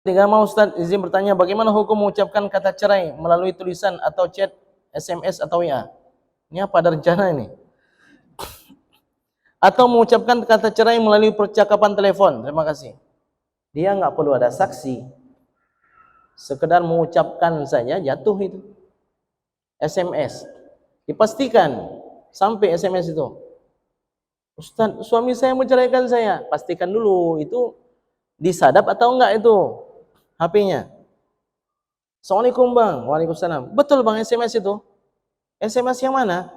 Tiga mau Ustaz izin bertanya, bagaimana hukum mengucapkan kata cerai melalui tulisan atau chat, SMS atau WA? Ini apa ada rencana ini? Atau mengucapkan kata cerai melalui percakapan telepon? Terima kasih. Dia nggak perlu ada saksi, sekedar mengucapkan saja jatuh itu. SMS, dipastikan sampai SMS itu. Ustaz, suami saya menceraikan saya. Pastikan dulu itu disadap atau enggak itu HP-nya. Assalamualaikum bang. Waalaikumsalam. Betul bang SMS itu? SMS yang mana?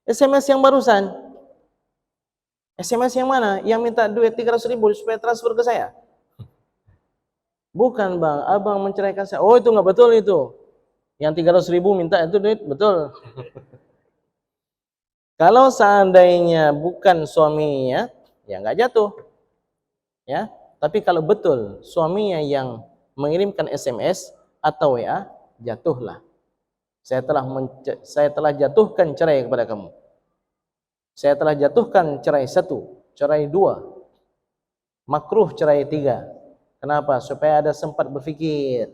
SMS yang barusan. SMS yang mana? Yang minta duit 300.000 supaya transfer ke saya? Bukan bang, abang menceraikan saya. Oh itu nggak betul itu. Yang 300.000 minta itu duit, betul. Kalau seandainya bukan suaminya, ya nggak jatuh. Ya, tapi kalau betul suaminya yang mengirimkan SMS atau WA, jatuhlah. Saya telah jatuhkan cerai kepada kamu. Saya telah jatuhkan cerai 1, cerai 2, makruh cerai 3. Kenapa? Supaya ada sempat berfikir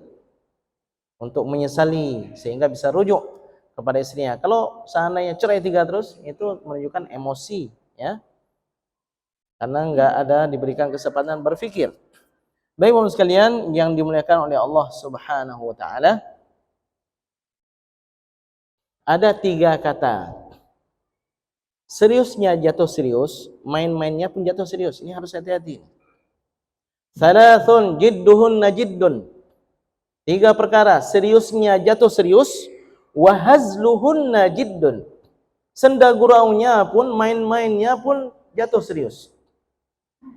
untuk menyesali sehingga bisa rujuk kepada istrinya. Kalau seandainya cerai 3 terus, itu menunjukkan emosi, ya. Karena enggak ada diberikan kesempatan berfikir. Baik Bapak sekalian yang dimuliakan oleh Allah Subhanahu wa taala, ada 3 kata. Seriusnya jatuh serius, main-mainnya pun jatuh serius. Ini harus hati-hati. Salasun jidduhunna jiddun. 3 perkara, seriusnya jatuh serius, wa hazluhunna jiddun. Senda guraunya pun, main-mainnya pun jatuh serius.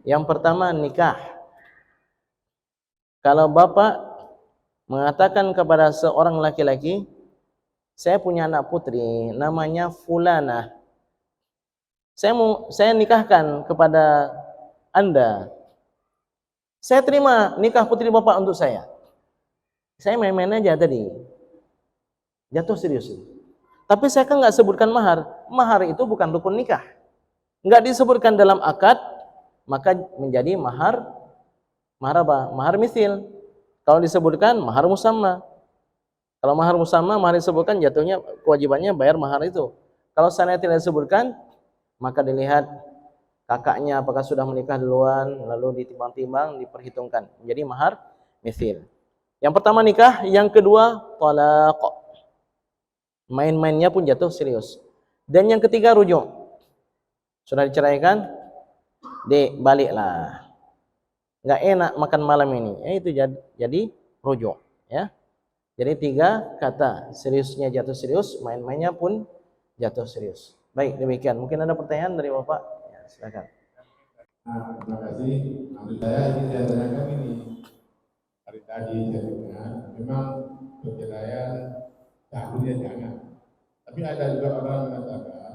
Yang pertama nikah. Kalau bapak mengatakan kepada seorang laki-laki, saya punya anak putri namanya Fulana, saya nikahkan kepada Anda. Saya terima nikah putri bapak untuk saya. Saya main-main aja tadi. Jatuh serius. Tapi saya kan nggak sebutkan mahar. Mahar itu bukan rukun nikah. Nggak disebutkan dalam akad, maka menjadi mahar. Mahar apa? Mahar misil. Kalau disebutkan mahar musamma. Kalau mahar musamma, mahar disebutkan jatuhnya kewajibannya bayar mahar itu. Kalau sana tidak disebutkan, maka dilihat kakaknya apakah sudah menikah duluan, lalu ditimbang-timbang, diperhitungkan menjadi mahar misil. Yang pertama nikah, yang kedua talaq. Main-mainnya pun jatuh serius. Dan yang ketiga rujuk. Sudah diceraikan, baliklah. Nggak enak makan malam ini. Itu jadi rujuk, ya. Jadi 3 kata, seriusnya jatuh serius, main-mainnya pun jatuh serius. Baik, demikian. Mungkin ada pertanyaan dari Bapak? Ya, silakan. Nah, terima kasih. Nanti saya tanyakan ini. Hari tadi saya dengar, memang perceraian seharusnya jangan. Tapi ada juga orang mengatakan,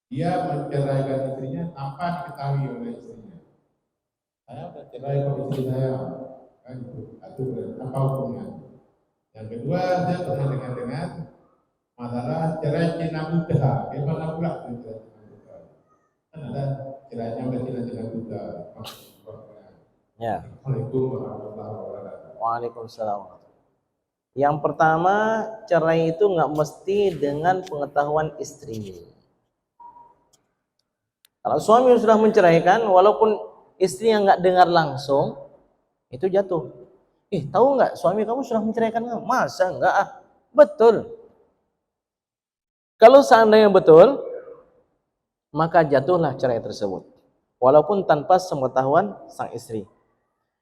dia menceraikan istrinya tanpa diketahui oleh istrinya. Saya bercerai sama istri saya, kan itu aturan. Apa hukumnya? Yang kedua, saya pernah dengar masalah cerai cina buta. Bagaimana pula cerai cina buta? Kan ada cerainya cina buta. Ya. Assalamualaikum warahmatullahi wabarakatuh. Waalaikumsalam. Yang pertama, cerai itu nggak mesti dengan pengetahuan istri. Kalau suami sudah menceraikan, walaupun istri yang nggak dengar langsung, itu jatuh. Tahu nggak suami kamu sudah menceraikan kamu? Masa nggak? Betul. Kalau seandainya betul, maka jatuhlah cerai tersebut, walaupun tanpa sepengetahuan sang istri.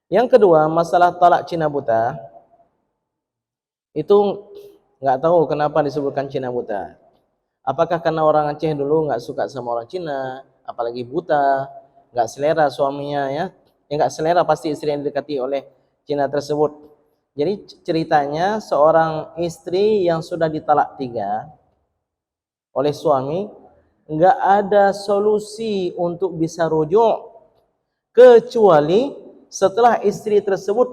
Yang kedua, masalah talak cina buta, itu nggak tahu kenapa disebutkan cina buta. Apakah karena orang Aceh dulu nggak suka sama orang Cina, apalagi buta, nggak selera suaminya, ya? Nggak selera pasti istri yang didekati oleh Cina tersebut. Jadi ceritanya seorang istri yang sudah ditalak 3 oleh suami, nggak ada solusi untuk bisa rujuk kecuali setelah istri tersebut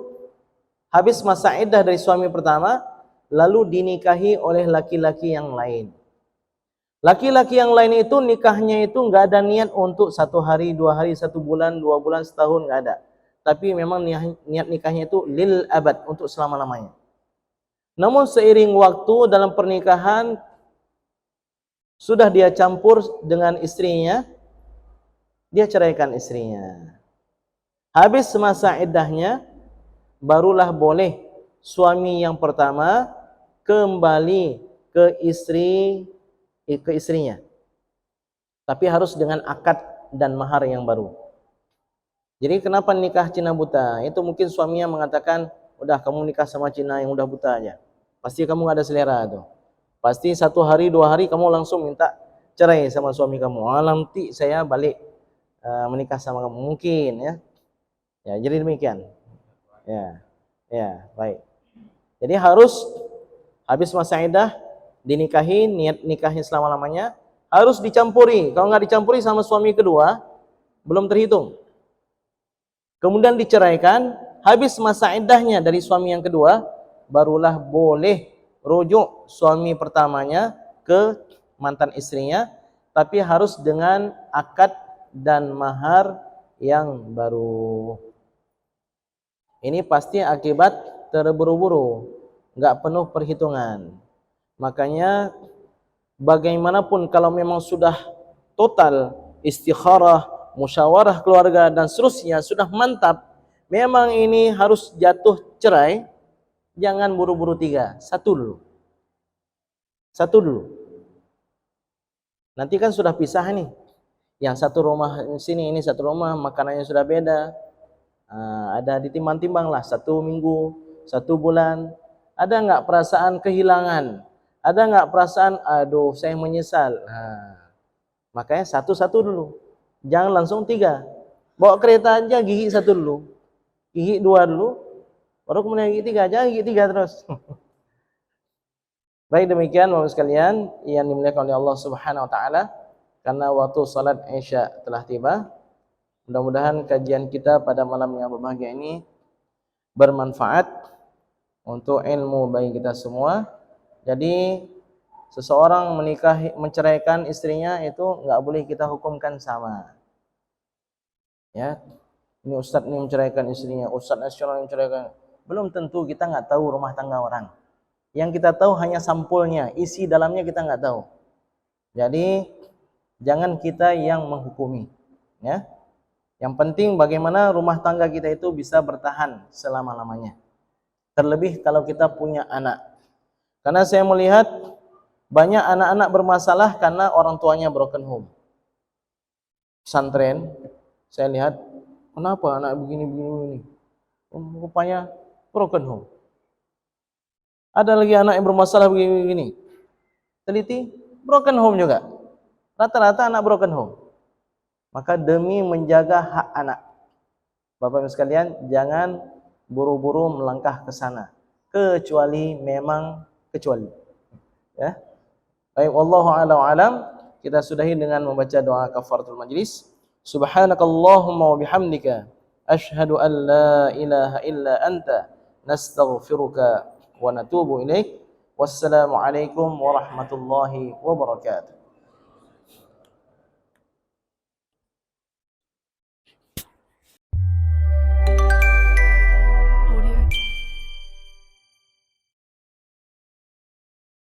habis masa iddah dari suami pertama, lalu dinikahi oleh laki-laki yang lain. Laki-laki yang lain itu nikahnya itu nggak ada niat untuk 1 hari, 2 hari, 1 bulan, 2 bulan, setahun, nggak ada. tapi memang niat nikahnya itu lil abad, untuk selama-lamanya. Namun seiring waktu dalam pernikahan sudah dia campur dengan istrinya, dia ceraikan istrinya. Habis masa iddahnya, barulah boleh suami yang pertama kembali ke istrinya. Tapi harus dengan akad dan mahar yang baru. Jadi kenapa nikah Cina buta? Itu mungkin suaminya mengatakan, udah kamu nikah sama Cina yang udah buta aja. Pasti kamu gak ada selera tuh. Pasti 1 hari 2 hari kamu langsung minta cerai sama suami kamu. Nanti saya balik menikah sama kamu, mungkin ya. Ya, jadi demikian. Ya, baik. Jadi harus habis masa iddah dinikahi, niat nikahnya selama-lamanya harus dicampuri. Kalau nggak dicampuri sama suami kedua, belum terhitung. Kemudian diceraikan, habis masa iddahnya dari suami yang kedua, barulah boleh rujuk suami pertamanya ke mantan istrinya, tapi harus dengan akad dan mahar yang baru. Ini pasti akibat terburu-buru, nggak penuh perhitungan. Makanya bagaimanapun kalau memang sudah total istikharah, musyawarah keluarga dan seterusnya sudah mantap, memang ini harus jatuh cerai, jangan buru-buru 3, satu dulu. Nanti kan sudah pisah nih, yang satu rumah sini, ini satu rumah, makanannya sudah beda. Ada ditimbang-timbang lah 1 minggu, 1 bulan. Ada nggak perasaan kehilangan? Ada nggak perasaan, aduh saya menyesal? Makanya satu-satu dulu. Jangan langsung 3. Bawa kereta aja gigi 1 dulu. Gigi 2 dulu. Baru kemudian gigi 3. Jangan gigi 3 terus. Baik, demikian Bapak sekalian yang dimuliakan oleh Allah Subhanahu wa taala. Karena waktu salat Isya telah tiba. Mudah-mudahan kajian kita pada malam yang berbahagia ini bermanfaat untuk ilmu bagi kita semua. Jadi seseorang menceraikan istrinya itu nggak boleh kita hukumkan sama. Ya, ini ustadz ini menceraikan istrinya, ustadz nasional yang menceraikan. Belum tentu, kita nggak tahu rumah tangga orang. Yang kita tahu hanya sampulnya, isi dalamnya kita nggak tahu. Jadi jangan kita yang menghukumi. Ya. Yang penting bagaimana rumah tangga kita itu bisa bertahan selama-lamanya. Terlebih kalau kita punya anak. Karena saya melihat banyak anak-anak bermasalah karena orang tuanya broken home. Pesantren, saya lihat, kenapa anak begini-begini? Rupanya broken home. Ada lagi anak yang bermasalah begini-begini. Teliti, broken home juga. Rata-rata anak broken home. Maka demi menjaga hak anak, Bapak Ibu sekalian, jangan buru-buru melangkah ke sana, kecuali. Ya. Baik, wallahu a'lam. Kita sudahi dengan membaca doa kafaratul majlis. Subhanakallahumma wa bihamdika asyhadu an la ilaha illa anta nastaghfiruka wa natubu ilaik. Wassalamu alaikum warahmatullahi wabarakatuh.